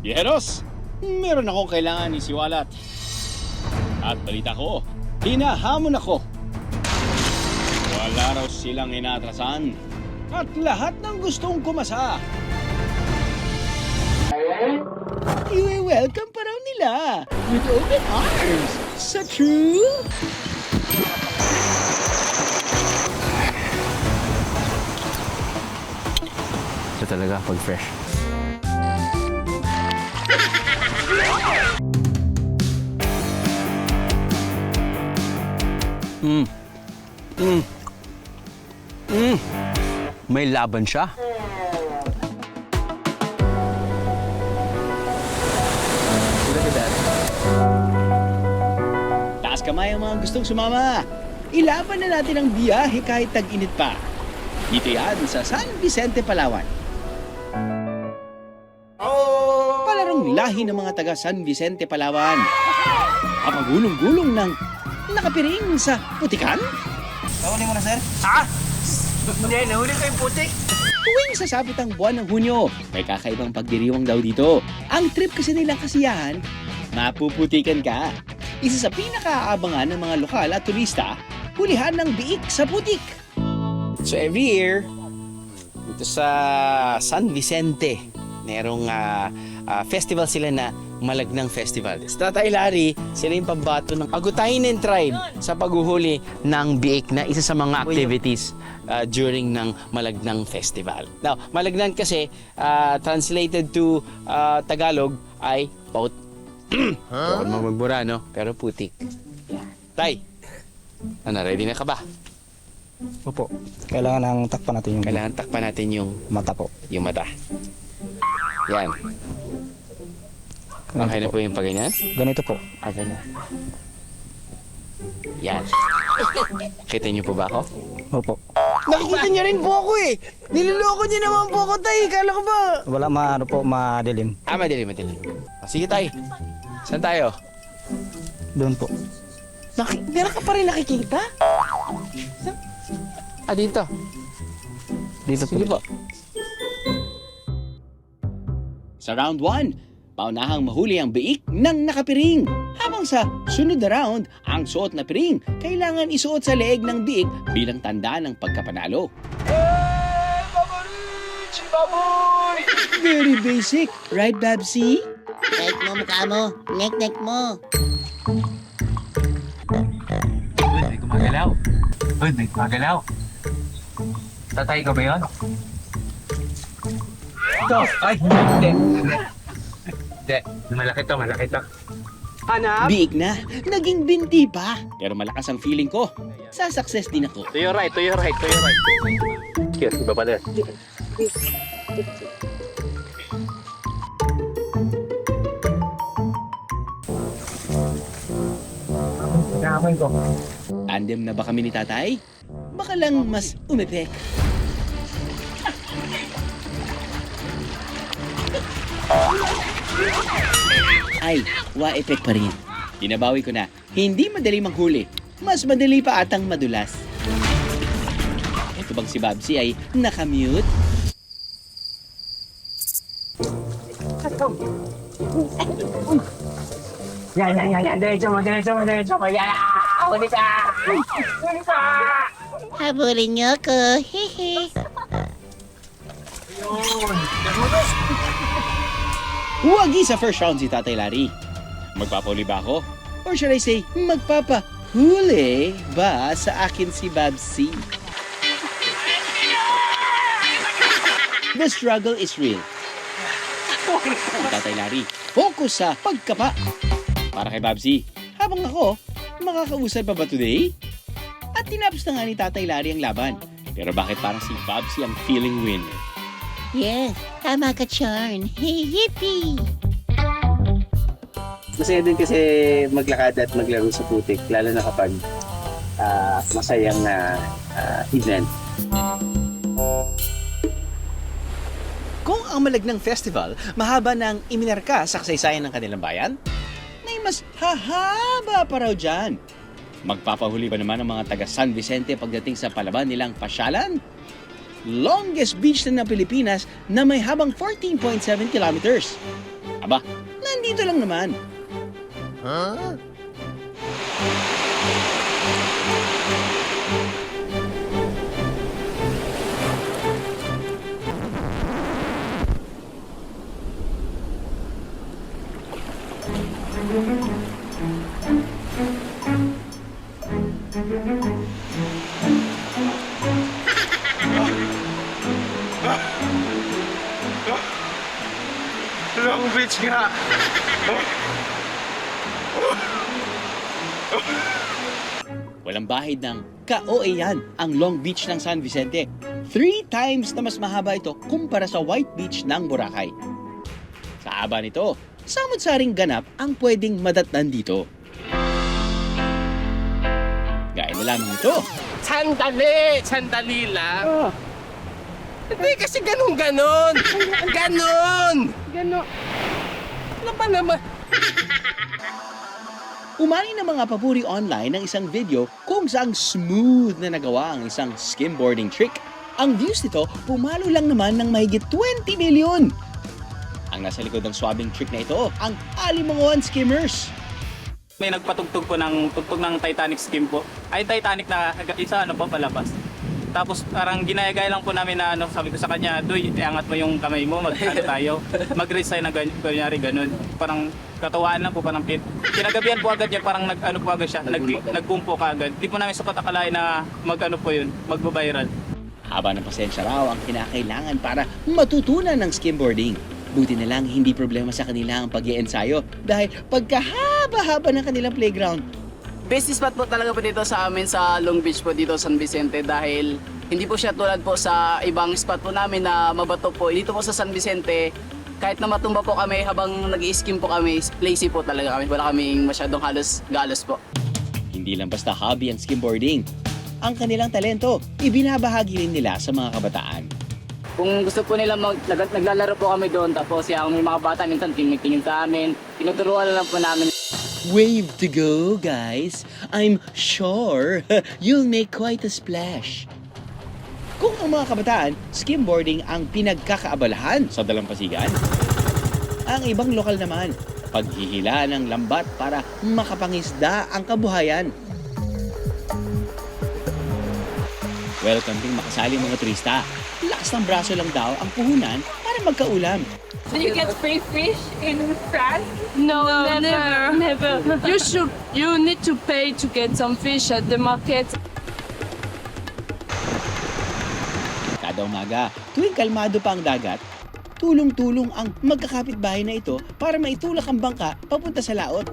Viajeros, meron akong kailangan isiwalat. At balita ko, hinahamon ako. Wala raw silang inatrasan. At lahat ng gustong kumasa. I-welcome pa raw nila with open arms. Sa true? Ito talaga pag fresh. May laban siya. Taas kamay ang mga gustong sumama. Ilaban na natin ang biyahe kahit tag-init pa. Dito yan sa San Vicente, Palawan. Palarong lahi ng mga taga San Vicente, Palawan. Kapagulong-gulong ng nakapiring sa putikan. Nahuli mo na, sir? Ha? Hindi, nahuli ko yung putik. Tuwing sasapit ang buwan ng Hunyo, may kakaibang pagdiriwang daw dito. Ang trip kasi nilang kasiyahan, mapuputikan ka. Isa sa pinakaabangan ng mga lokal at turista, hulihan ng biik sa putik. So every year, dito sa San Vicente, merong festival sila na Malagnang Festival. Sa Tatay Larry, sila yung pambato ng Agutainin tribe sa paghuhuli ng biik na isa sa mga activities during ng Malagnang Festival. Now, Malagnan kasi, translated to Tagalog ay paut. Huwag mo magbura, no? Pero putik. Tay, ano, ready na ka ba? Opo. Kailangan nang takpan natin yung Kailangan takpan natin yung mata po. mata. Yan. Okay na po yung pagganyan? Ganito po. Ganyan. Yan. Kita niyo po ba ako? Opo. Nakikita niyo rin po ako eh. Niloloko niyo naman po ako, tay. Kala ko ba? Wala madilim. Madilim. Sige, tay. Saan tayo? Doon po. Meron ka pa rin nakikita? Dito. Dito Sige po. Sa round 1, paunahang mahuli ang biik ng nakapiring. Habang sa sunod na round, ang suot na piring kailangan isuot sa leeg ng biik bilang tanda ng pagkapanalo. Very basic, right, Babsy? Nek mo mukha mo. Nek mo. May gumagalaw. Uy, may gumagalaw. Tatay ko ba yun? Ito. Ay, hindi. Hindi. Malaki to. Biik na, naging binti pa. Pero malakas ang feeling ko. Sa success din ako. To your right. Here, iba pa din. Nakamoy ko. Tandem na ba kami ni tatay? Baka lang mas umepek. Ay, wa-epek pa rin. Binabawi ko na, hindi madali manghuli. Mas madali pa atang madulas. Ito bang si Babsy ay nakamute? Yan. Diretso mo. Yan. Huli ka. Habulin niyo ako. Hehe. Huwagi sa first round si Tatay Larry. Magpapahuli ba ako? Or should I say, magpapahuli ba sa akin si Babsy? The struggle is real. Ang Tatay Larry, focus sa pagkapa. Para kay Babsy, habang ako, makakausad pa ba today? At tinapos na nga ni Tatay Larry ang laban. Pero bakit parang si Babsy ang feeling winner? Yes, tama ka, Charn. Hey, yippee! Masaya din kasi maglakad at maglaro sa putik, lalo na kapag masayang event. Kung ang Malagnang Festival mahaba ng iminarka sa kasaysayan ng kanilang bayan, may mas hahaba pa raw dyan. Magpapahuli ba naman ang mga taga San Vicente pagdating sa palaban nilang pasyalan? Longest beach na ng Pilipinas na may habang 14.7 kilometers. Aba, nandito lang naman. Long Beach nga. Walang bahid ng ka-OA-yan ang Long Beach ng San Vicente. 3 times na mas mahaba ito kumpara sa White Beach ng Boracay. Sa haba nito, samot-saring ganap ang pwedeng madatnan dito. Gaya na lamang ito. Sandali lang. Hindi kasi ganon. Ano ba naman? Umani ng mga papuri online ng isang video kung saang smooth na nagawa ang isang skimboarding trick. Ang views nito, pumalo lang naman ng mahigit 20 million. Ang nasa likod ng swabbing trick na ito, ang Alimanguan Skimmers. May nagpatugtog po ng tugtog ng Titanic skim po. Ay Titanic na isa po palabas. Tapos parang ginaya-gaya lang po namin na sabi ko sa kanya, "Doy, iangat mo yung kamay mo, tayo. Mag-resign na kunyari ganun." Parang katawaan lang po parang kinagabihan po agad niya, parang po agad siya, nagkumpo ka agad. Di po namin sapat akalain na po yun, magbo-viral. Haba ng pasensya raw ang kinakailangan para matutunan ng skimboarding. Buti na lang hindi problema sa kanila ang pag-iensayo dahil pagkahaba-haba ng kanilang playground. Best spot po talaga po dito sa amin sa Long Beach po dito San Vicente dahil hindi po siya tulad po sa ibang spot po namin na mabato po. Dito po sa San Vicente, kahit na matumba po kami habang nag-i-skim po kami, lazy po talaga kami. Wala kaming masyadong galos po. Hindi lang basta hobby ang skimboarding. Ang kanilang talento, ibinabahagi rin nila sa mga kabataan. Kung gusto po nila naglalaro po kami doon tapos yung mga bata minsan tingin sa amin, tinuturuan lang po namin. Wave to go, guys. I'm sure you'll make quite a splash. Kung ang mga kabataan, skimboarding ang pinagkakaabalahan sa dalampasigan, ang ibang lokal naman, paghihila ng lambat para makapangisda ang kabuhayan. Welcome ding makasali mga turista. Lakas ng braso lang daw ang puhunan para magkaulam. Do you get free fish in France? No, never. You need to pay to get some fish at the market. Kada umaga, tuwing kalmado pa ang dagat, tulong-tulong ang magkakapitbahay na ito para maitulak ang bangka papunta sa laot.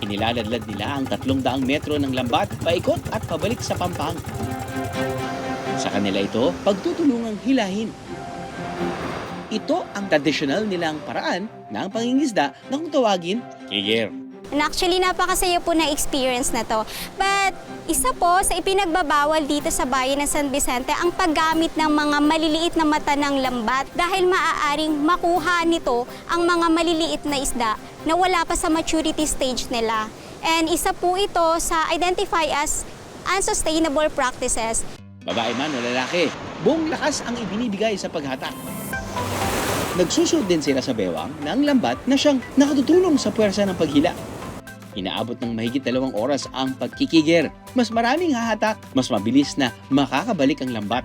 Inilaladlad nila ang 300 metro ng lambat, paikot at pabalik sa pampang. Sa kanila ito, pagtutulungang hilahin. Ito ang tradisyonal nilang paraan ng pangingisda na kung tawagin, kigir. And actually, napakasaya po na experience na to. But isa po sa ipinagbabawal dito sa bayan ng San Vicente ang paggamit ng mga maliliit na mata ng lambat dahil maaaring makuha nito ang mga maliliit na isda na wala pa sa maturity stage nila. And isa po ito sa identify as unsustainable practices. Babae man o lalaki, buong lakas ang ibinibigay sa paghatak. Nagsusuot din sila sa bewang ng lambat na siyang nakatutulong sa puwersa ng paghila. Inaabot ng mahigit 2 oras ang pagkikigir. Mas maraming hahatak, mas mabilis na makakabalik ang lambat.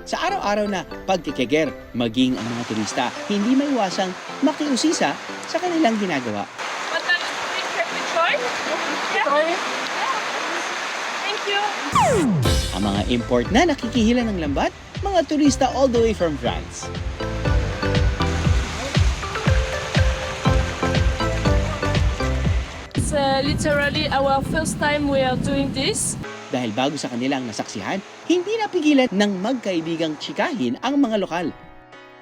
Sa araw-araw na pagkikigir, maging ang mga turista, hindi may iwasang makiusisa sa kanilang ginagawa. What time is it? Can we try? Yeah. Thank you. Ang mga import na nakikihila ng lambat, mga turista all the way from France. It's literally our first time we are doing this. Dahil bago sa kanilang nasaksihan, hindi napigilan ng magkaibigang tsikahin ang mga lokal.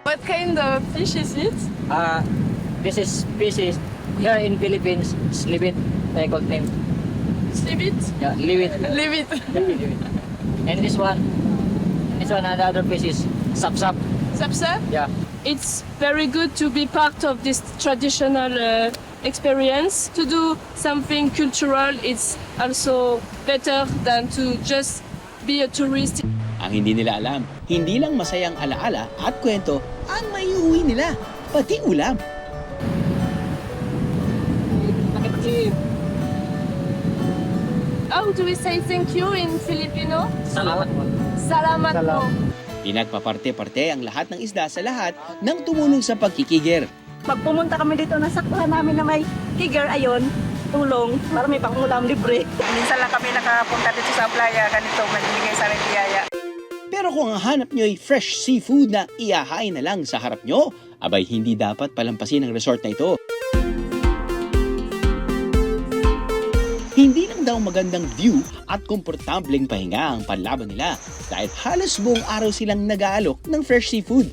What kind of fish is it? This is species here in Philippines, slibit, they call name. Slip it? Yeah, liwit. Leave it. And this one, another fish is sapsap. Sapsa? Yeah. It's very good to be part of this traditional experience. To do something cultural, it's also better than to just be a tourist. Ang hindi nila alam, hindi lang masayang alaala at kwento ang maiuwi nila, pati ulam. How do we say thank you in Filipino? Salamat po. Salamat po. Pinagpaparte-parte ang lahat ng isda sa lahat ng tumulong sa pagkikigir. Pag pumunta kami dito, nasaktuhan namin na may kiger ayon, tulong, para may pangulam libre. Minsan lang kami nakapunta dito sa playa, ganito, magbigay sa rin biyaya. Pero kung ang hanap nyo'y fresh seafood na iyahain na lang sa harap nyo, abay hindi dapat palampasin ang resort na ito. Hindi lang daw magandang view at komportableng pahinga ang panlaban nila dahil halos buong araw silang nag-aalok ng fresh seafood.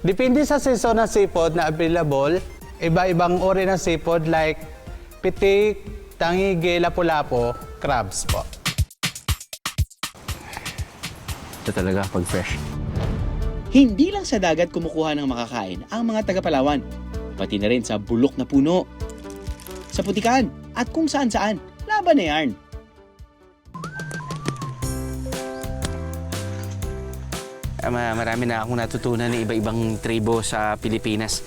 Depende sa season ng seafood na available. Iba-ibang uri ng seafood like pitik, tangige, lapu-lapu, crabs po. Ito talaga pag fresh. Hindi lang sa dagat kumukuha ng makakain ang mga taga-Palawan, pati na rin sa bulok na puno, sa putikan at kung saan-saan, laban na yarn. Marami na akong natutunan ng iba-ibang tribo sa Pilipinas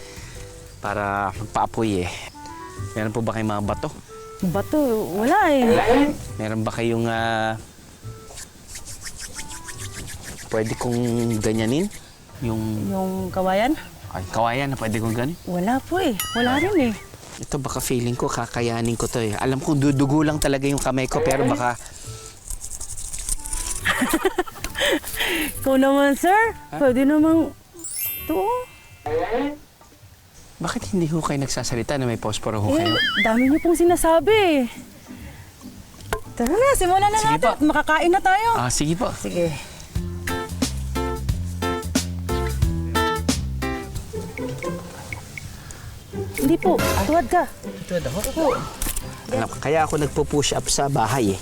para magpaapoy eh. Meron po ba kayong mga bato? Bato, wala eh. Meron ba kayong pwede kong ganyanin? Yung kawayan? Ay, kawayan na pwede kong ganin? Wala po eh. Wala rin eh. Ito baka feeling ko kakayanin ko to eh. Alam kong dudugo lang talaga yung kamay ko pero baka... Ikaw naman, sir. Pwede namang... Ito. Bakit hindi ko kayo nagsasalita na may posporo ho kayo? Dami niyo pong sinasabi. Tara na, simulan na Sige natin. po. Makakain na tayo. Sige po. Sige. Hindi po, tuwad ka. Ito ako? Alam, kaya ako nagpo-push up sa bahay eh.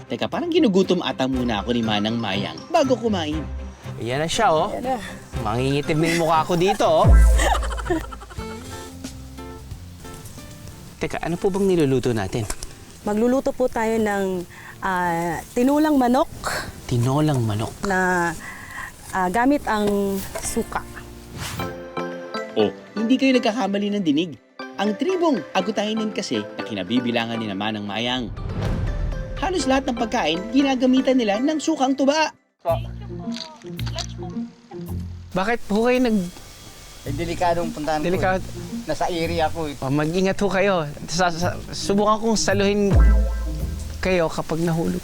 Teka, parang ginugutom ata muna ako ni Manang Mayang bago kumain. Ayan na siya oh. Yan na. Mangingitim na yung mukha ko dito oh. Teka, ano po bang niluluto natin? Magluluto po tayo ng tinulang manok Tinolang manok. na gamit ang suka. Oh, hindi kayo nagkakamali ng dinig. Ang tribong Agutainin kasi na kinabibilangan ni Manang Mayang. Halos lahat ng pagkain, ginagamitan nila ng sukang tuba. Bakit po kayo Delikadong puntahan ko. delikado? Nasa area ko eh. Oh, mag-ingat ho kayo. Subukan kong saluhin kayo kapag nahulog.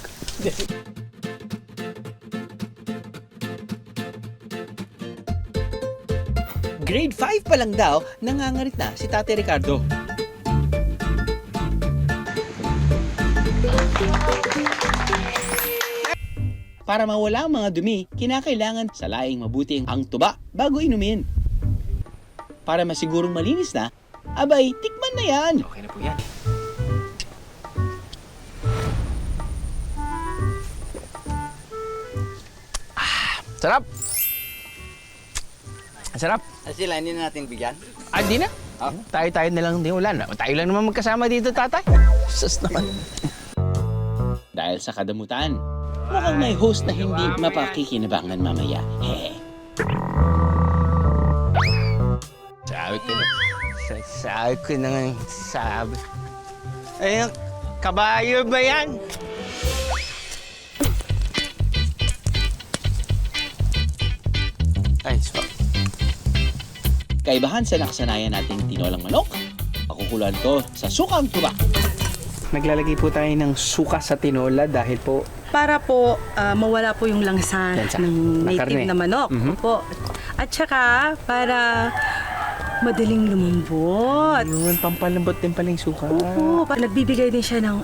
Grade 5 pa lang daw, nangangarit na si Tate Ricardo. Para mawala ang mga dumi, kinakailangan salaing mabuti ang tuba bago inumin. Para masigurong malinis na, abay, tikman na yan. Okay na po yan. Sarap! Sarap! Sila, hindi na natin bigyan. Di na. Tayo-tayo na lang din. Wala na. Tayo lang naman magkasama dito, tatay. Sus naman. Dahil sa kadamutan, mukhang may host na hindi mapakikinabangan mamaya. Sabi ko na. Sabi ko na nga. Sabi. Ayun, kabayo ba yan? Ay, so. Kaibahan sa nakasanayan nating tinolang manok, pakukuluan ko sa sukang tuba. Naglalagay po tayo ng suka sa tinola dahil po Para po mawala po yung langsa Lansa. ng Na native karne. na manok. Po. At saka para madaling lumambot. yun, pampalambot din pala yung suka. Opo, nagbibigay din siya ng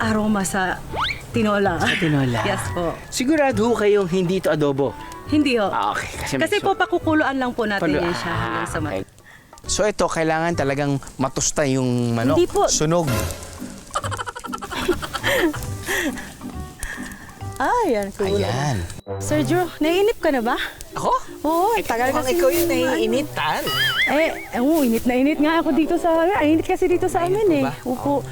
aroma sa tinola. Sa tinola. Yes po. Sigurado ho kayong hindi ito adobo. Hindi ho. Okay. Kasi Kasi po pakukuluan lang po natin Palo- yan siya hanggang sa okay. So ito, kailangan talagang matusta yung manok. Hindi po. Sunog. Ayan, cool. Ayan. Sir Drew, naiinip ka na ba? Ako? Oo, tagal kasi. Ikaw yung naiinitan. Init na init nga ako dito sa... Init kasi dito sa amin eh. Upo.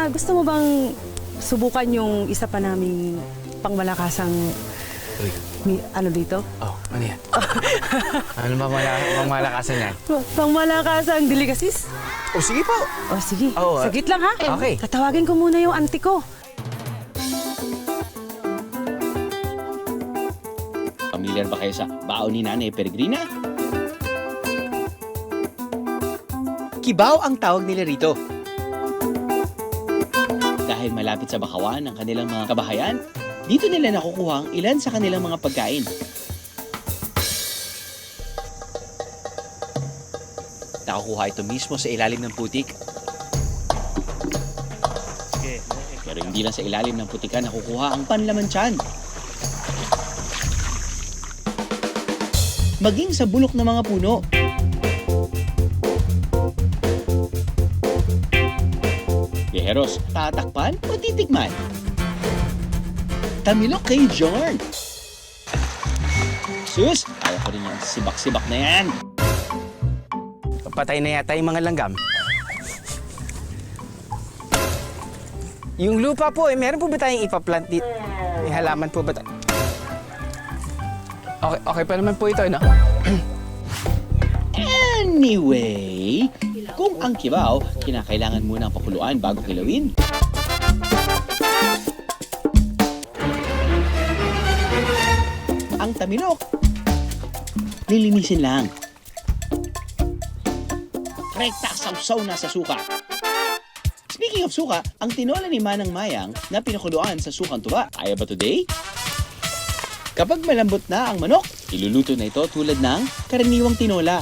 Gusto mo bang subukan yung isa pa naming pangmalakasang... ano dito? Oh, ano yan? Ano ba malakasan yan? Pangmalakasang delicacies? Oh, sige po. Oh, sige. Oh, Saglit lang ha. okay. Tatawagin ko muna yung auntie ko. Pamilyar ba kayo sa baon ni Nanay Peregrina? Kibaw ang tawag nila rito. Dahil malapit sa bakawan ng kanilang mga kabahayan, dito nila nakukuha ang ilan sa kanilang mga pagkain. Nakukuha ito mismo sa ilalim ng putik. Pero hindi lang sa ilalim ng putikan nakukuha ang panlaman tiyan. Maging sa bulok ng mga puno. Viajeros, tatakpan o titikman? Tamilok kay John. Sus, kaya ko rin yung sibak-sibak na yan. Patay na yata yung mga langgam. Yung lupa po, meron po ba tayong ipaplant dito? May halaman po ba tayo? Okay pa naman po ito, no? Anyway, kung ang kibaw, kinakailangan muna ang pakuluan bago kilawin. Ang tamilok, lilinisin lang. Rekta sausaw na sa suka. Speaking of suka, ang tinola ni Manang Mayang na pinakuluan sa sukang tuba. Kaya ba today? Kapag malambot na ang manok, iluluto na ito tulad ng karaniwang tinola.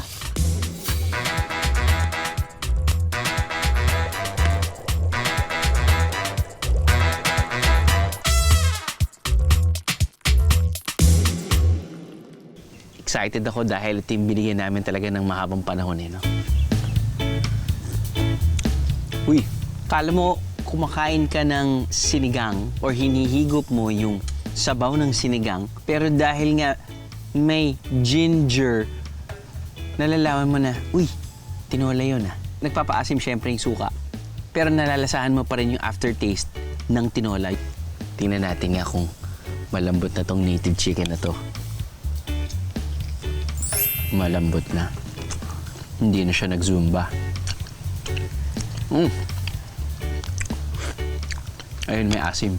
Excited ako dahil ito yung binigyan namin talaga ng mahabang panahon eh, no? Uy, kala mo kumakain ka ng sinigang or hinihigop mo yung sabaw ng sinigang, pero dahil nga may ginger, nalalaman mo na, uy, tinola yun ah. Nagpapaasim syempre yung suka, pero nalalasahan mo pa rin yung aftertaste ng tinola. Tingnan natin nga kung malambot na tong native chicken na to. Malambot na. Hindi na siya nag-zumba. Ayun, may asim.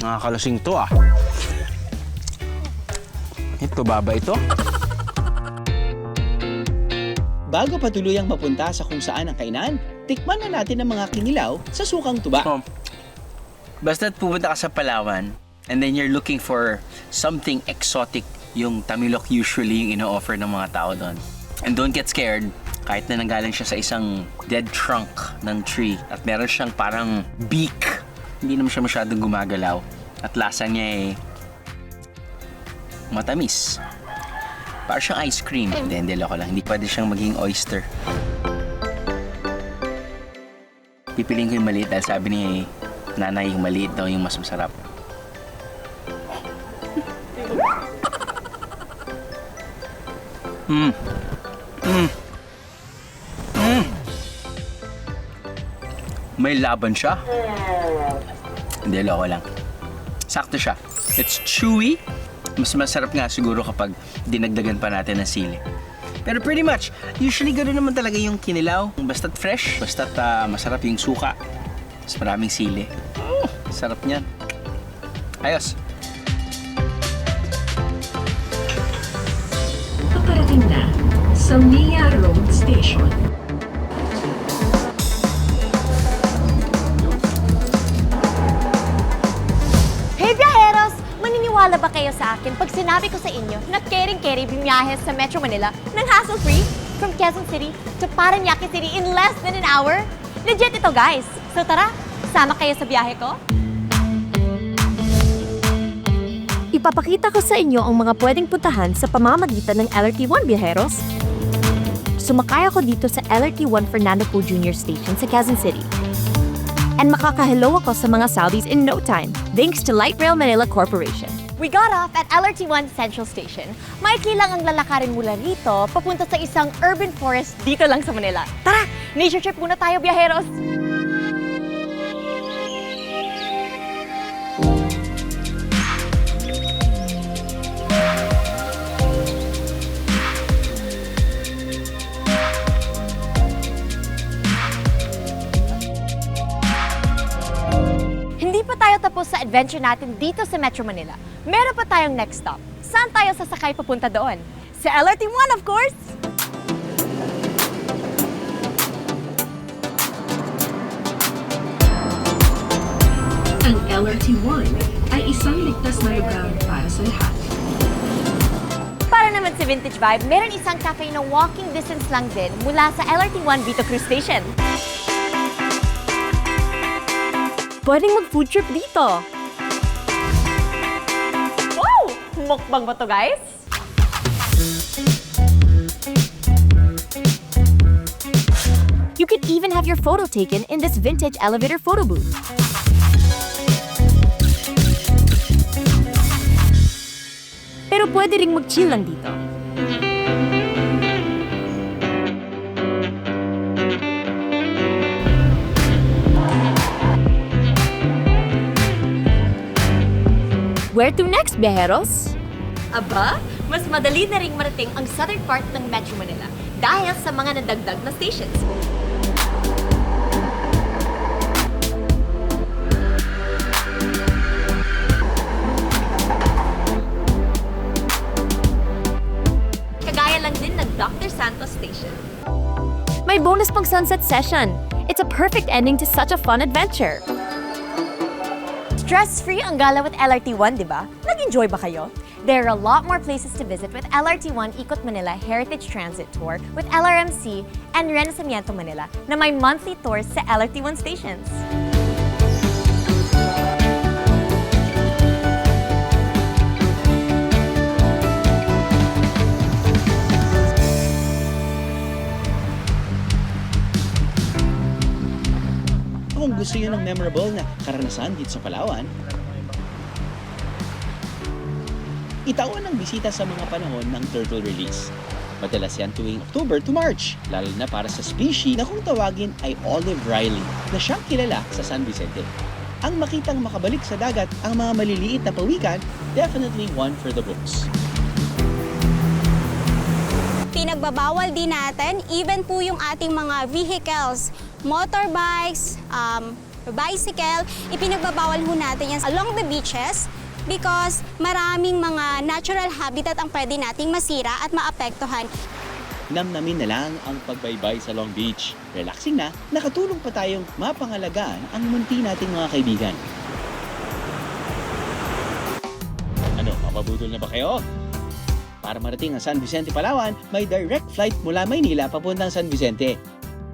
Nakakalasing to ah. Ito, baba ito. Bago pa tuluyang mapunta sa kung saan ang kainan, tikman na natin ang mga kinilaw sa sukang tuba. Basta't pupunta ka sa Palawan and then you're looking for something exotic, yung tamilok usually yung ino-offer ng mga tao doon. And don't get scared, kahit na nanggaling siya sa isang dead trunk ng tree at meron siyang parang beak, hindi naman siya masyadong gumagalaw. At lasa niya matamis. Parang siyang ice cream. Hindi, loko lang. Hindi pwede siyang maging oyster. Pipiliin ko yung maliit dahil sabi ni nanay yung maliit daw yung mas masarap. May laban siya. Hindi, loko lang. Sakto siya. It's chewy. Mas masarap nga siguro kapag dinagdagan pa natin ng sili. Pero pretty much, usually gano'n naman talaga yung kinilaw. Basta't fresh, basta't masarap yung suka. Mas maraming sili. Sarap niyan. Ayos. Paparating na sa Mia Road Station. Hey viajeros! Maniniwala ba kayo sa akin pag sinabi ko sa inyo na kering-keri bimiyahe sa Metro Manila ng hassle-free from Quezon City to Parañaque City in less than an hour? Legit ito guys! So tara, sama kayo sa biyahe ko? Ipapakita ko sa inyo ang mga pwedeng puntahan sa pamamagitan ng LRT1 viajeros. Sumakay ako dito sa LRT1 Fernando Poe Jr. Station sa Quezon City. And makakahello ako sa mga Saudis in no time, thanks to Light Rail Manila Corporation. We got off at LRT1 Central Station. Maikli lang ang lalakarin mula rito papunta sa isang urban forest dito lang sa Manila. Tara, nature trip muna tayo, biyaheros! Hindi pa tayo tapos sa adventure natin dito sa Metro Manila. Meron pa tayong next stop. Saan tayo sasakay papunta doon? Sa LRT1, of course! Ang LRT1 ay isang ligtas na lugar para sa lahat. Para naman sa vintage vibe, meron isang cafe na walking distance lang din mula sa LRT1 Vito Cruz Station. Pwedeng mag-food trip dito. Wow! Mukbang ba to, guys? You could even have your photo taken in this vintage elevator photo booth. Pero pwede ring mag-chill lang dito. Where to next, biyaheros? Aba, mas madali na ring marating ang southern part ng Metro Manila dahil sa mga nadagdag na stations. Kagaya lang din ng Dr. Santos Station. May bonus pang sunset session. It's a perfect ending to such a fun adventure. Stress-free ang gala with LRT1, di ba? Nag-enjoy ba kayo? There are a lot more places to visit with LRT1 Ikot Manila Heritage Transit Tour with LRMC and Renacimiento Manila na may monthly tours sa LRT1 stations. Kung gusto nyo ng memorable na karanasan dito sa Palawan, itawan ang bisita sa mga panahon ng turtle release. Madalas yan tuwing October to March, lalo na para sa species na kung tawagin ay Olive Riley, na siyang kilala sa San Vicente. Ang makitang makabalik sa dagat ang mga maliliit na pawikan, definitely one for the books. Pinagbabawal din natin, even po yung ating mga vehicles, motorbikes, bicycle, ipinagbabawal ho natin yan along the beaches because maraming mga natural habitat ang pwede nating masira at maapektuhan. Namnamin na lang ang pagbaybay sa Long Beach. Relaxing na, nakatulong pa tayong mapangalagaan ang munti nating mga kaibigan. Ano, mapabudol na ba kayo? Para marating ang San Vicente, Palawan, may direct flight mula Maynila papuntang San Vicente.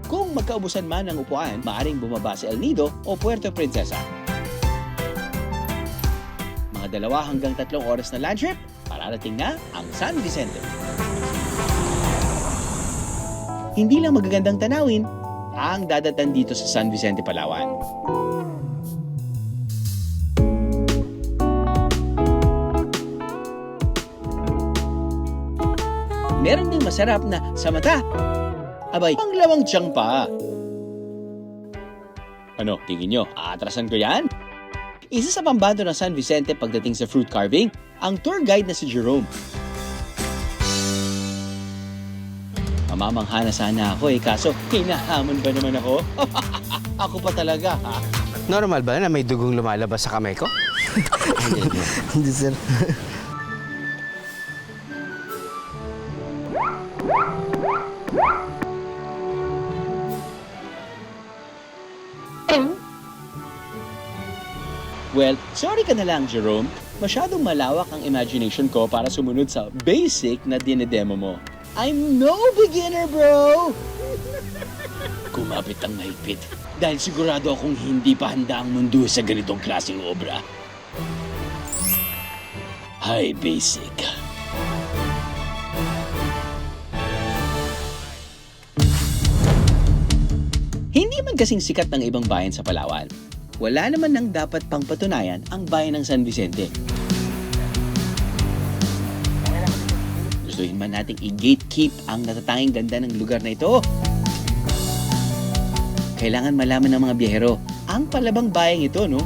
Kung magkaubusan man ng upuan, maaring bumaba sa El Nido o Puerto Princesa. Mga 2 hanggang 3 oras na land trip, pararating na ang San Vicente. Hindi lang magagandang tanawin ang dadatan dito sa San Vicente, Palawan. Meron ding masarap na sa mata. Abay, panglawang tiyang pa. Ano, tingin nyo, aatrasan ko yan? Isa sa pambato ng San Vicente pagdating sa fruit carving, ang tour guide na si Jerome. Mamamangha na sana ako kaso hinahamon ba naman ako? Ako pa talaga, ha? Normal ba na may dugong lumalabas sa kamay ko? Hindi, sir. Well, sorry ka na lang, Jerome. Masyadong malawak ang imagination ko para sumunod sa basic na dinedemo mo. I'm no beginner, bro! Kumapit ang mahigpit dahil sigurado akong hindi pa handa ang mundo sa ganitong klaseng obra. Hi, basic. Hindi man kasing sikat ng ibang bayan sa Palawan, wala naman nang dapat pang patunayan ang bayan ng San Vicente. gustuhin man nating i-gatekeep ang natatanging ganda ng lugar na ito, kailangan malaman ng mga biyahero ang palabang bayang ito, no?